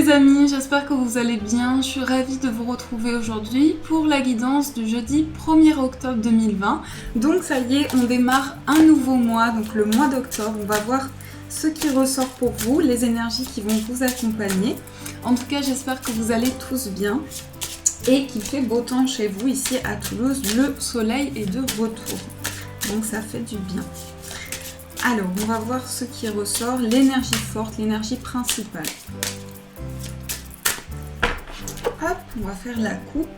les amis, j'espère que vous allez bien. Je suis ravie de vous retrouver aujourd'hui pour la guidance du jeudi 1er octobre 2020. Donc ça y est, on démarre un nouveau mois, donc le mois d'octobre. On va voir ce qui ressort pour vous, les énergies qui vont vous accompagner. En tout cas, j'espère que vous allez tous bien et qu'il fait beau temps chez vous ici à Toulouse. Le soleil est de retour, donc ça fait du bien. Alors, on va voir ce qui ressort, l'énergie forte, l'énergie principale. Hop, on va faire la coupe.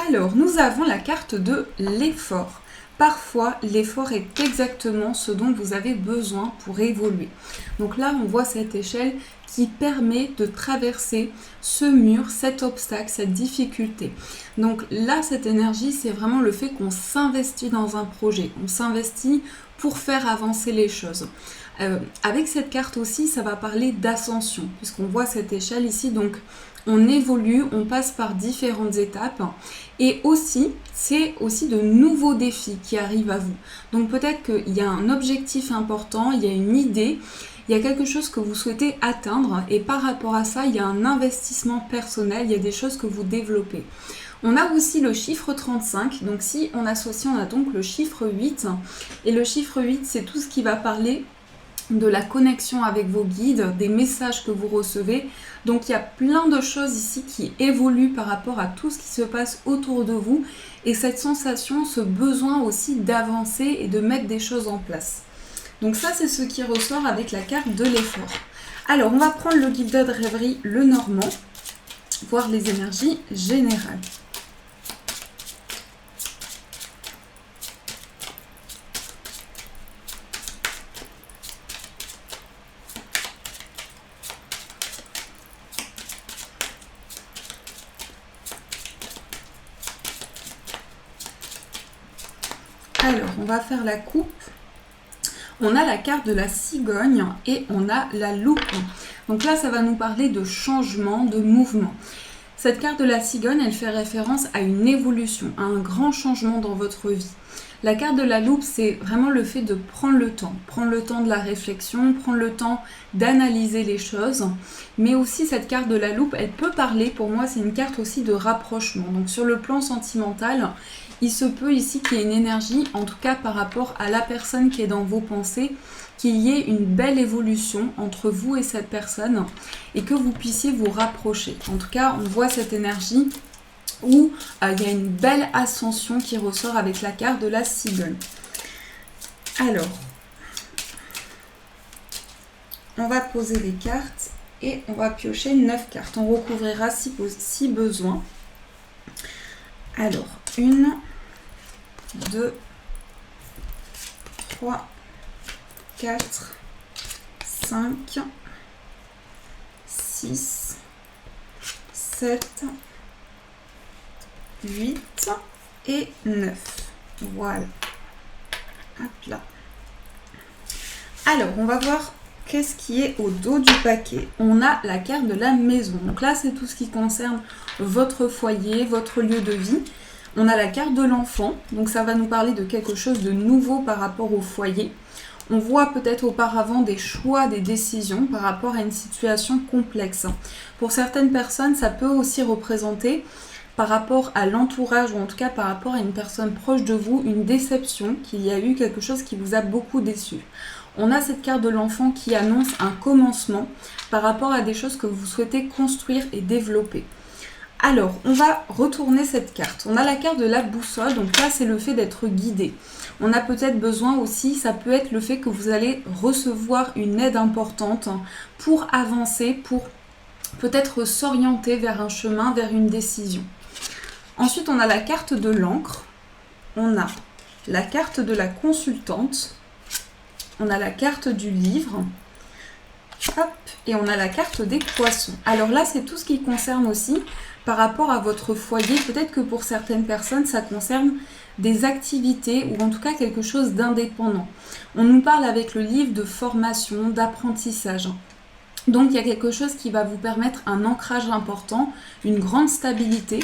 Alors, nous avons la carte de l'effort. Parfois, l'effort est exactement ce dont vous avez besoin pour évoluer. Donc là, on voit cette échelle qui permet de traverser ce mur, cet obstacle, cette difficulté. Donc là, cette énergie, c'est vraiment le fait qu'on s'investit dans un projet. On s'investit pour faire avancer les choses. Avec cette carte aussi, ça va parler d'ascension, puisqu'on voit cette échelle ici, donc on évolue, on passe par différentes étapes et aussi, c'est aussi de nouveaux défis qui arrivent à vous. Donc peut-être qu'il y a un objectif important, il y a une idée, il y a quelque chose que vous souhaitez atteindre et par rapport à ça, il y a un investissement personnel, il y a des choses que vous développez. On a aussi le chiffre 35, donc si on associe, on a donc le chiffre 8 et le chiffre 8, c'est tout ce qui va parler de la connexion avec vos guides, des messages que vous recevez. Donc il y a plein de choses ici qui évoluent par rapport à tout ce qui se passe autour de vous et cette sensation, ce besoin aussi d'avancer et de mettre des choses en place. Donc ça, c'est ce qui ressort avec la carte de l'effort. Alors, on va prendre le guided rêverie, le normand, voir les énergies générales. Alors, on va faire la coupe. On a la carte de la cigogne et on a la loupe. Donc là, ça va nous parler de changement, de mouvement. Cette carte de la cigogne, elle fait référence à une évolution, à un grand changement dans votre vie. La carte de la loupe, c'est vraiment le fait de prendre le temps de la réflexion, prendre le temps d'analyser les choses. Mais aussi, cette carte de la loupe, elle peut parler, pour moi, c'est une carte aussi de rapprochement. Donc sur le plan sentimental, il se peut ici qu'il y ait une énergie, en tout cas par rapport à la personne qui est dans vos pensées, qu'il y ait une belle évolution entre vous et cette personne et que vous puissiez vous rapprocher. En tout cas, on voit cette énergie où il y a une belle ascension qui ressort avec la carte de la cigogne. Alors, on va poser les cartes et on va piocher 9 cartes. On recouvrira si besoin. Alors, 1, 2, 3, 4, 5, 6, 7, 8 et 9. Voilà. Hop là. Alors, on va voir qu'est-ce qui est au dos du paquet. On a la carte de la maison. Donc là, c'est tout ce qui concerne votre foyer, votre lieu de vie. On a la carte de l'enfant. Donc ça va nous parler de quelque chose de nouveau par rapport au foyer. On voit peut-être auparavant des choix, des décisions par rapport à une situation complexe. Pour certaines personnes, ça peut aussi représenter par rapport à l'entourage ou en tout cas par rapport à une personne proche de vous, une déception, qu'il y a eu quelque chose qui vous a beaucoup déçu. On a cette carte de l'enfant qui annonce un commencement par rapport à des choses que vous souhaitez construire et développer. Alors, on va retourner cette carte. On a la carte de la boussole, donc là c'est le fait d'être guidé. On a peut-être besoin aussi, ça peut être le fait que vous allez recevoir une aide importante pour avancer, pour peut-être s'orienter vers un chemin, vers une décision. Ensuite, on a la carte de l'encre, on a la carte de la consultante, on a la carte du livre, hop, et on a la carte des poissons. Alors là, c'est tout ce qui concerne aussi par rapport à votre foyer. Peut-être que pour certaines personnes, ça concerne des activités ou en tout cas quelque chose d'indépendant. On nous parle avec le livre de formation, d'apprentissage. Donc il y a quelque chose qui va vous permettre un ancrage important, une grande stabilité.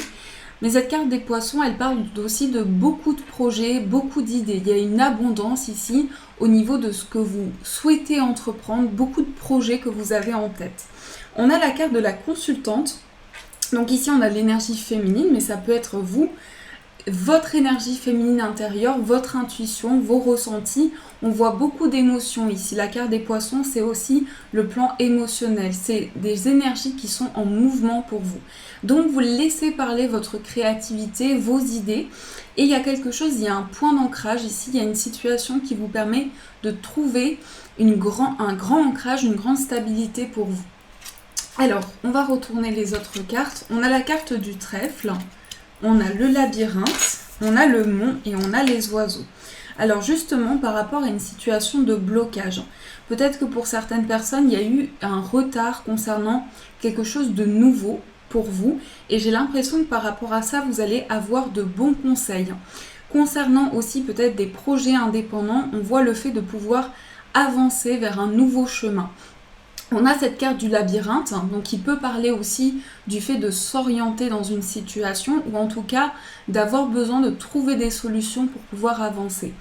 Mais cette carte des poissons, elle parle aussi de beaucoup de projets, beaucoup d'idées. Il y a une abondance ici au niveau de ce que vous souhaitez entreprendre, beaucoup de projets que vous avez en tête. On a la carte de la consultante. Donc ici, on a l'énergie féminine, mais ça peut être vous, votre énergie féminine intérieure, votre intuition, vos ressentis. On voit beaucoup d'émotions ici. La carte des poissons, c'est aussi le plan émotionnel. C'est des énergies qui sont en mouvement pour vous. Donc vous laissez parler votre créativité, vos idées. Et il y a quelque chose, il y a un point d'ancrage ici. Il y a une situation qui vous permet de trouver un grand ancrage, une grande stabilité pour vous. Alors, on va retourner les autres cartes. On a la carte du trèfle. On a le labyrinthe, on a le mont et on a les oiseaux. Alors justement, par rapport à une situation de blocage, peut-être que pour certaines personnes, il y a eu un retard concernant quelque chose de nouveau pour vous. Et j'ai l'impression que par rapport à ça, vous allez avoir de bons conseils. Concernant aussi peut-être des projets indépendants, on voit le fait de pouvoir avancer vers un nouveau chemin. On a cette carte du labyrinthe, donc qui peut parler aussi du fait de s'orienter dans une situation ou en tout cas d'avoir besoin de trouver des solutions pour pouvoir avancer.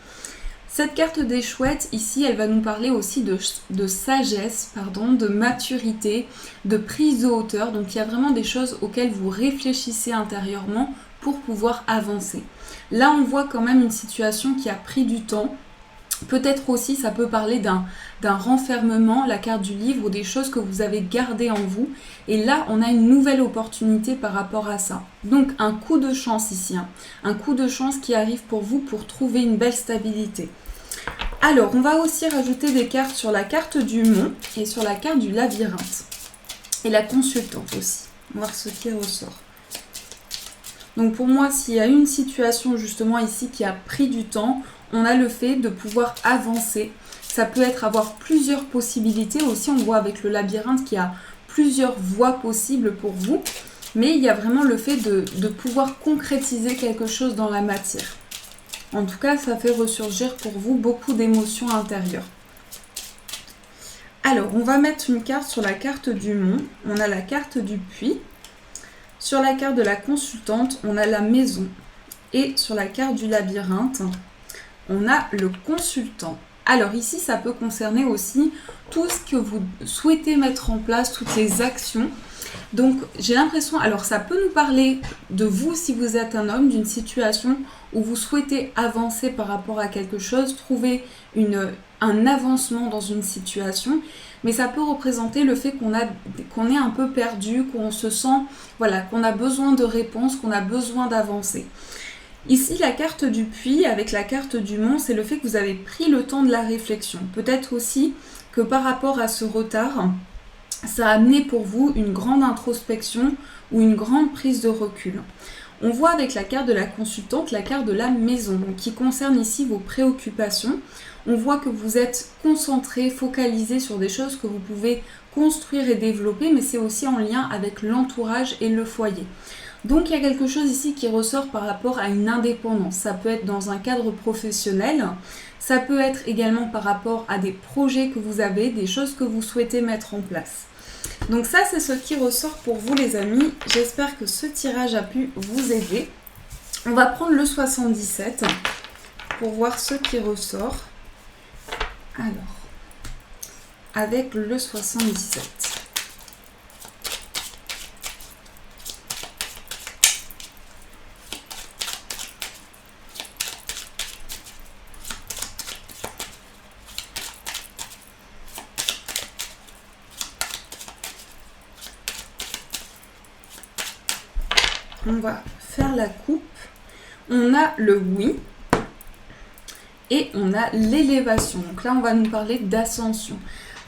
Cette carte des chouettes, ici, elle va nous parler aussi de sagesse, de maturité, de prise de hauteur. Donc il y a vraiment des choses auxquelles vous réfléchissez intérieurement pour pouvoir avancer. Là, on voit quand même une situation qui a pris du temps. Peut-être aussi, ça peut parler d'un renfermement, la carte du livre, ou des choses que vous avez gardées en vous. Et là, on a une nouvelle opportunité par rapport à ça. Donc, un coup de chance ici. Un coup de chance qui arrive pour vous pour trouver une belle stabilité. Alors, on va aussi rajouter des cartes sur la carte du mont et sur la carte du labyrinthe. Et la consultante aussi. On va voir ce qui ressort. Donc, pour moi, s'il y a une situation justement ici qui a pris du temps, on a le fait de pouvoir avancer. Ça peut être avoir plusieurs possibilités. Aussi, on voit avec le labyrinthe qu'il y a plusieurs voies possibles pour vous. Mais il y a vraiment le fait de pouvoir concrétiser quelque chose dans la matière. En tout cas, ça fait ressurgir pour vous beaucoup d'émotions intérieures. Alors, on va mettre une carte sur la carte du mont. On a la carte du puits. Sur la carte de la consultante, on a la maison. Et sur la carte du labyrinthe, on a le consultant. Alors ici, ça peut concerner aussi tout ce que vous souhaitez mettre en place, toutes les actions. Donc j'ai l'impression, alors ça peut nous parler de vous si vous êtes un homme, d'une situation où vous souhaitez avancer par rapport à quelque chose, trouver un avancement dans une situation. Mais ça peut représenter le fait qu'on est un peu perdu, qu'on se sent, qu'on a besoin de réponses, qu'on a besoin d'avancer. Ici, la carte du puits avec la carte du mont, c'est le fait que vous avez pris le temps de la réflexion. Peut-être aussi que par rapport à ce retard, ça a amené pour vous une grande introspection ou une grande prise de recul. On voit avec la carte de la consultante, la carte de la maison, donc qui concerne ici vos préoccupations. On voit que vous êtes concentré, focalisé sur des choses que vous pouvez construire et développer, mais c'est aussi en lien avec l'entourage et le foyer. Donc il y a quelque chose ici qui ressort par rapport à une indépendance. Ça peut être dans un cadre professionnel, ça peut être également par rapport à des projets que vous avez, des choses que vous souhaitez mettre en place. Donc ça, c'est ce qui ressort pour vous les amis. J'espère que ce tirage a pu vous aider. On va prendre le 77 pour voir ce qui ressort. Alors, avec le 77. On va faire la coupe. On a le oui et on a l'élévation. Donc là, on va nous parler d'ascension,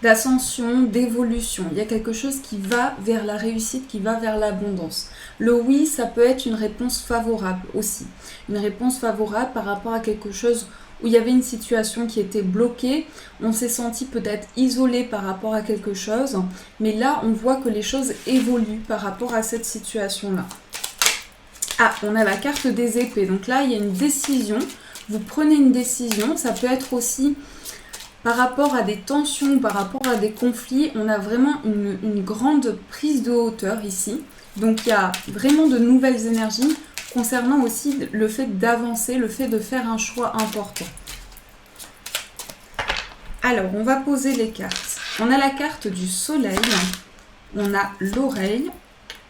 d'évolution. Il y a quelque chose qui va vers la réussite, qui va vers l'abondance. Le oui, ça peut être une réponse favorable aussi. Une réponse favorable par rapport à quelque chose où il y avait une situation qui était bloquée, on s'est senti peut-être isolé par rapport à quelque chose, mais là, on voit que les choses évoluent par rapport à cette situation-là. Ah, on a la carte des épées. Donc là, il y a une décision. Vous prenez une décision. Ça peut être aussi par rapport à des tensions, par rapport à des conflits. On a vraiment une grande prise de hauteur ici. Donc il y a vraiment de nouvelles énergies concernant aussi le fait d'avancer, le fait de faire un choix important. Alors, on va poser les cartes. On a la carte du soleil, on a l'oreille,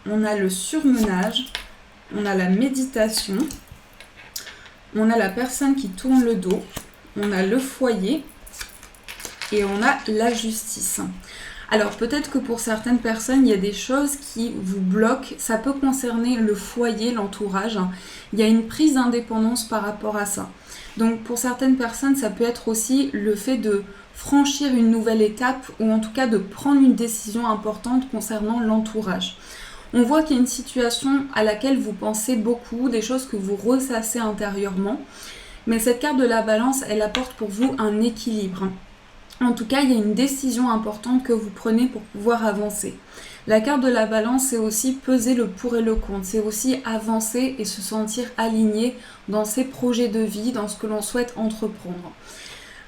on a le surmenage, on a la méditation, on a la personne qui tourne le dos, on a le foyer et on a la justice. Alors peut-être que pour certaines personnes, il y a des choses qui vous bloquent. Ça peut concerner le foyer, l'entourage. Il y a une prise d'indépendance par rapport à ça. Donc pour certaines personnes, ça peut être aussi le fait de franchir une nouvelle étape ou en tout cas de prendre une décision importante concernant l'entourage. On voit qu'il y a une situation à laquelle vous pensez beaucoup, des choses que vous ressassez intérieurement. Mais cette carte de la balance, elle apporte pour vous un équilibre. En tout cas, il y a une décision importante que vous prenez pour pouvoir avancer. La carte de la balance, c'est aussi peser le pour et le contre. C'est aussi avancer et se sentir aligné dans ses projets de vie, dans ce que l'on souhaite entreprendre.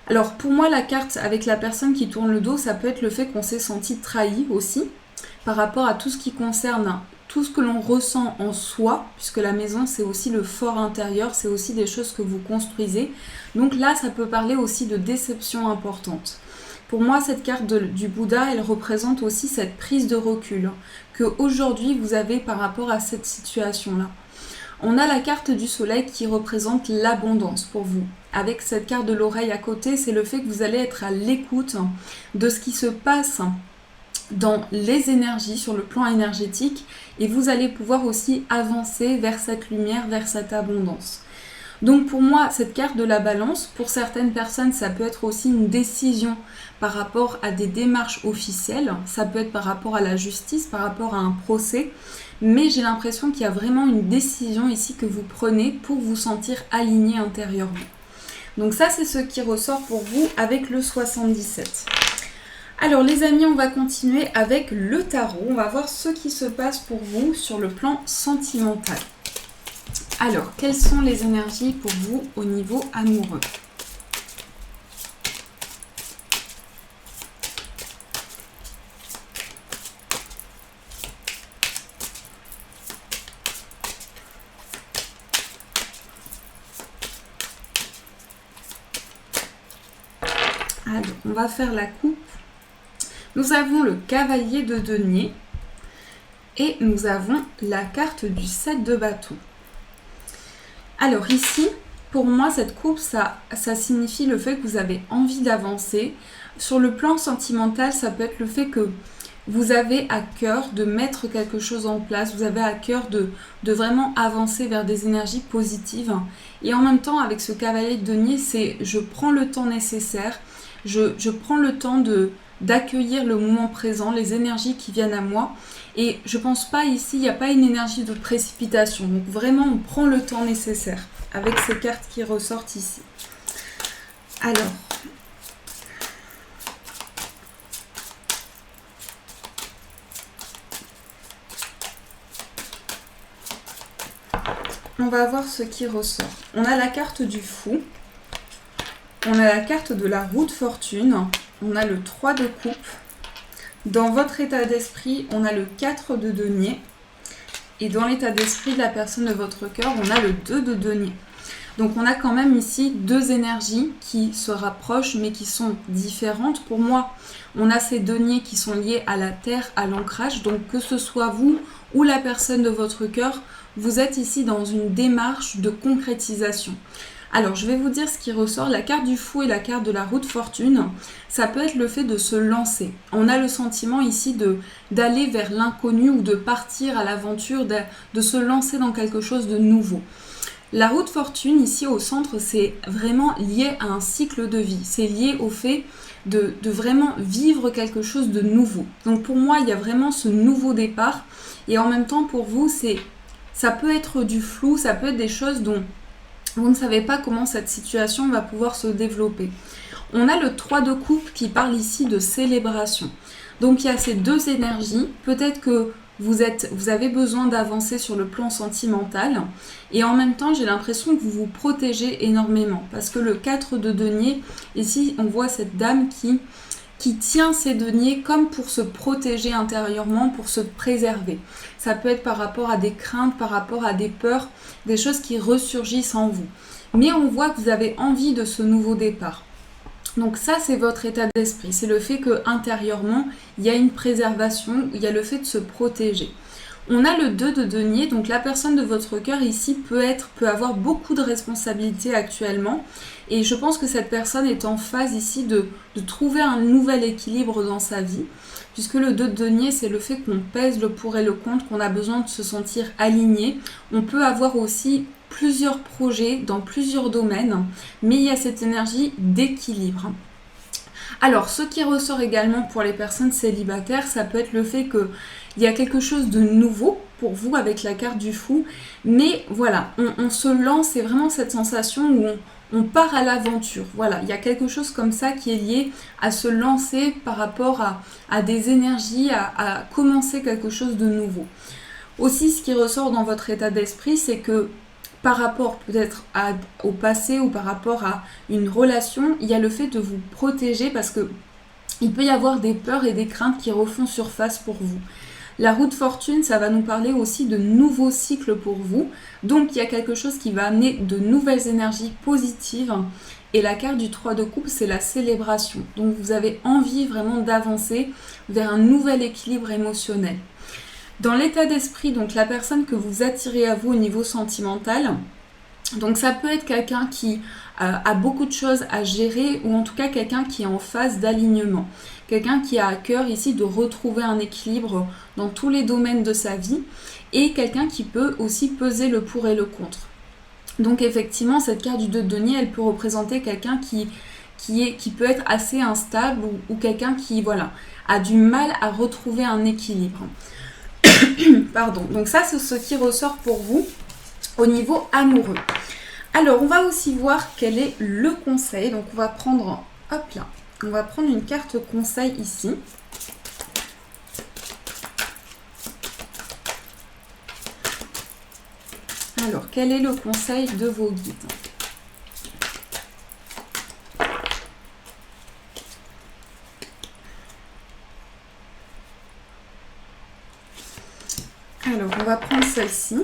Alors pour moi, la carte avec la personne qui tourne le dos, ça peut être le fait qu'on s'est senti trahi aussi par rapport à tout ce qui concerne tout ce que l'on ressent en soi, puisque la maison, c'est aussi le fort intérieur, c'est aussi des choses que vous construisez. Donc là, ça peut parler aussi de déception importante. Pour moi, cette carte du Bouddha, elle représente aussi cette prise de recul que aujourd'hui vous avez par rapport à cette situation-là. On a la carte du soleil qui représente l'abondance pour vous. Avec cette carte de l'oreille à côté, c'est le fait que vous allez être à l'écoute de ce qui se passe dans les énergies, sur le plan énergétique, et vous allez pouvoir aussi avancer vers cette lumière, vers cette abondance. Donc pour moi, cette carte de la balance, pour certaines personnes, ça peut être aussi une décision par rapport à des démarches officielles, ça peut être par rapport à la justice, par rapport à un procès, mais j'ai l'impression qu'il y a vraiment une décision ici que vous prenez pour vous sentir aligné intérieurement. Donc ça, c'est ce qui ressort pour vous avec le 77. Alors les amis, on va continuer avec le tarot. On va voir ce qui se passe pour vous sur le plan sentimental. Alors, quelles sont les énergies pour vous au niveau amoureux ? Alors, on va faire la coupe. Nous avons le cavalier de denier et nous avons la carte du 7 de bâton. Alors ici, pour moi, cette coupe, ça signifie le fait que vous avez envie d'avancer. Sur le plan sentimental, ça peut être le fait que vous avez à cœur de mettre quelque chose en place, vous avez à cœur de vraiment avancer vers des énergies positives. Et en même temps, avec ce cavalier de denier, c'est je prends le temps nécessaire, je prends le temps d'accueillir le moment présent, les énergies qui viennent à moi. Et je pense pas ici, il n'y a pas une énergie de précipitation. Donc vraiment, on prend le temps nécessaire avec ces cartes qui ressortent ici. Alors, on va voir ce qui ressort. On a la carte du fou. On a la carte de la roue de fortune. On a le 3 de coupe. Dans votre état d'esprit, on a le 4 de denier. Et dans l'état d'esprit de la personne de votre cœur, on a le 2 de denier. Donc on a quand même ici deux énergies qui se rapprochent mais qui sont différentes. Pour moi, on a ces deniers qui sont liés à la terre, à l'ancrage. Donc que ce soit vous ou la personne de votre cœur, vous êtes ici dans une démarche de concrétisation. Alors, je vais vous dire ce qui ressort. La carte du fou et la carte de la roue de fortune, ça peut être le fait de se lancer. On a le sentiment ici d'aller vers l'inconnu ou de partir à l'aventure, de se lancer dans quelque chose de nouveau. La roue de fortune, ici au centre, c'est vraiment lié à un cycle de vie. C'est lié au fait de vraiment vivre quelque chose de nouveau. Donc pour moi, il y a vraiment ce nouveau départ. Et en même temps, pour vous, ça peut être du flou, ça peut être des choses dont vous ne savez pas comment cette situation va pouvoir se développer. On a le 3 de coupe qui parle ici de célébration. Donc il y a ces deux énergies. Peut-être que vous avez besoin d'avancer sur le plan sentimental. Et en même temps, j'ai l'impression que vous vous protégez énormément. Parce que le 4 de denier, ici, on voit cette dame qui qui tient ses deniers comme pour se protéger intérieurement, pour se préserver. Ça peut être par rapport à des craintes, par rapport à des peurs, des choses qui ressurgissent en vous. Mais on voit que vous avez envie de ce nouveau départ. Donc ça, c'est votre état d'esprit. C'est le fait que intérieurement, il y a une préservation, il y a le fait de se protéger. On a le 2 de denier, donc la personne de votre cœur ici peut avoir beaucoup de responsabilités actuellement. Et je pense que cette personne est en phase ici de trouver un nouvel équilibre dans sa vie. Puisque le 2 de denier, c'est le fait qu'on pèse le pour et le contre, qu'on a besoin de se sentir aligné. On peut avoir aussi plusieurs projets dans plusieurs domaines, mais il y a cette énergie d'équilibre. Alors, ce qui ressort également pour les personnes célibataires, ça peut être le fait qu'il y a quelque chose de nouveau pour vous avec la carte du fou, mais voilà, on se lance, c'est vraiment cette sensation où on part à l'aventure. Voilà, il y a quelque chose comme ça qui est lié à se lancer par rapport à des énergies, à commencer quelque chose de nouveau. Aussi, ce qui ressort dans votre état d'esprit, c'est que par rapport peut-être au passé ou par rapport à une relation, il y a le fait de vous protéger parce que il peut y avoir des peurs et des craintes qui refont surface pour vous. La roue de fortune, ça va nous parler aussi de nouveaux cycles pour vous. Donc, il y a quelque chose qui va amener de nouvelles énergies positives. Et la carte du 3 de coupe, c'est la célébration. Donc, vous avez envie vraiment d'avancer vers un nouvel équilibre émotionnel. Dans l'état d'esprit, donc la personne que vous attirez à vous au niveau sentimental, donc ça peut être quelqu'un qui a beaucoup de choses à gérer ou en tout cas quelqu'un qui est en phase d'alignement. Quelqu'un qui a à cœur ici de retrouver un équilibre dans tous les domaines de sa vie et quelqu'un qui peut aussi peser le pour et le contre. Donc effectivement, cette carte du 2 de denier, elle peut représenter quelqu'un qui peut être assez instable ou quelqu'un qui a du mal à retrouver un équilibre. Pardon. Donc ça, c'est ce qui ressort pour vous au niveau amoureux. Alors, on va aussi voir quel est le conseil. Donc, on va prendre, on va prendre une carte conseil ici. Alors, quel est le conseil de vos guides ? Alors, on va prendre celle-ci.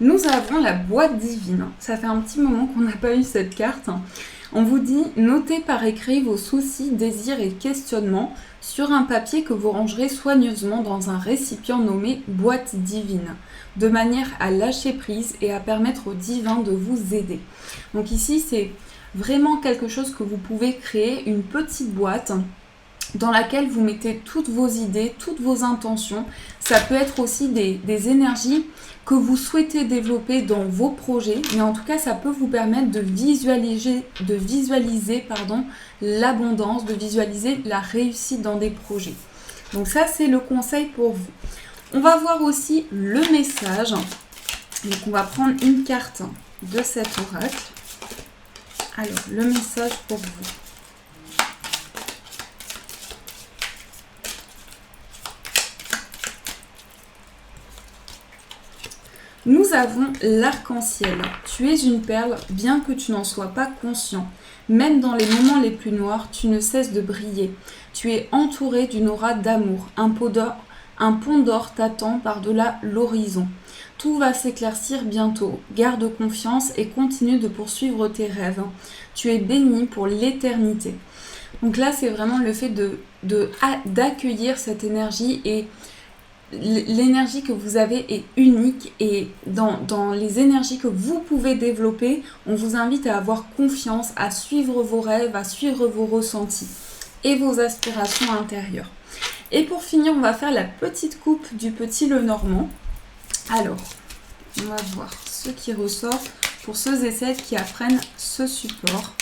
Nous avons la boîte divine. Ça fait un petit moment qu'on n'a pas eu cette carte. On vous dit, notez par écrit vos soucis, désirs et questionnements sur un papier que vous rangerez soigneusement dans un récipient nommé boîte divine, de manière à lâcher prise et à permettre au divin de vous aider. Donc ici, c'est vraiment quelque chose que vous pouvez créer, une petite boîte dans laquelle vous mettez toutes vos idées, toutes vos intentions. Ça peut être aussi des énergies que vous souhaitez développer dans vos projets, mais en tout cas, ça peut vous permettre de visualiser l'abondance, de visualiser la réussite dans des projets. Donc ça, c'est le conseil pour vous. On va voir aussi le message. Donc on va prendre une carte de cet oracle. Alors, le message pour vous. Nous avons l'arc-en-ciel. Tu es une perle, bien que tu n'en sois pas conscient. Même dans les moments les plus noirs, tu ne cesses de briller. Tu es entouré d'une aura d'amour. Un pont d'or t'attend par-delà l'horizon. Tout va s'éclaircir bientôt. Garde confiance et continue de poursuivre tes rêves. Tu es béni pour l'éternité. Donc là, c'est vraiment le fait d'accueillir cette énergie et l'énergie que vous avez est unique et dans les énergies que vous pouvez développer, on vous invite à avoir confiance, à suivre vos rêves, à suivre vos ressentis et vos aspirations intérieures. Et pour finir, on va faire la petite coupe du petit Lenormand. Alors, on va voir ce qui ressort pour ceux et celles qui apprennent ce support.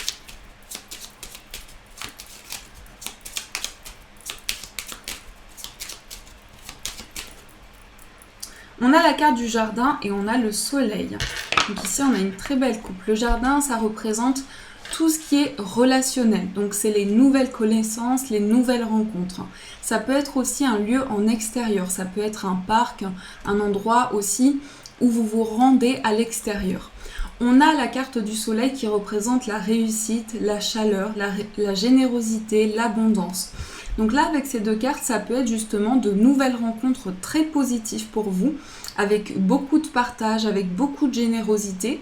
On a la carte du jardin et on a le soleil. Donc ici, on a une très belle coupe. Le jardin, ça représente tout ce qui est relationnel. Donc, c'est les nouvelles connaissances, les nouvelles rencontres. Ça peut être aussi un lieu en extérieur. Ça peut être un parc, un endroit aussi où vous vous rendez à l'extérieur. On a la carte du soleil qui représente la réussite, la chaleur, la générosité, l'abondance. Donc là, avec ces deux cartes, ça peut être justement de nouvelles rencontres très positives pour vous, avec beaucoup de partage, avec beaucoup de générosité.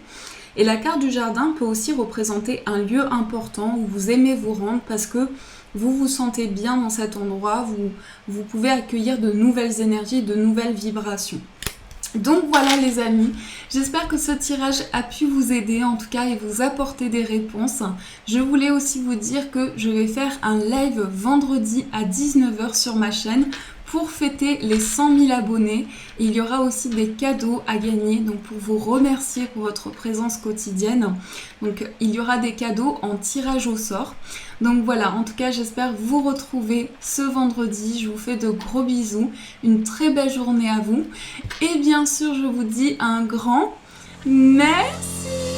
Et la carte du jardin peut aussi représenter un lieu important où vous aimez vous rendre parce que vous vous sentez bien dans cet endroit, vous pouvez accueillir de nouvelles énergies, de nouvelles vibrations. Donc voilà les amis, j'espère que ce tirage a pu vous aider en tout cas et vous apporter des réponses. Je voulais aussi vous dire que je vais faire un live vendredi à 19h sur ma chaîne pour fêter les 100 000 abonnés. Il y aura aussi des cadeaux à gagner, donc pour vous remercier pour votre présence quotidienne. Donc il y aura des cadeaux en tirage au sort. Donc voilà, en tout cas j'espère vous retrouver ce vendredi. Je vous fais de gros bisous, une très belle journée à vous. Et bien sûr je vous dis un grand merci.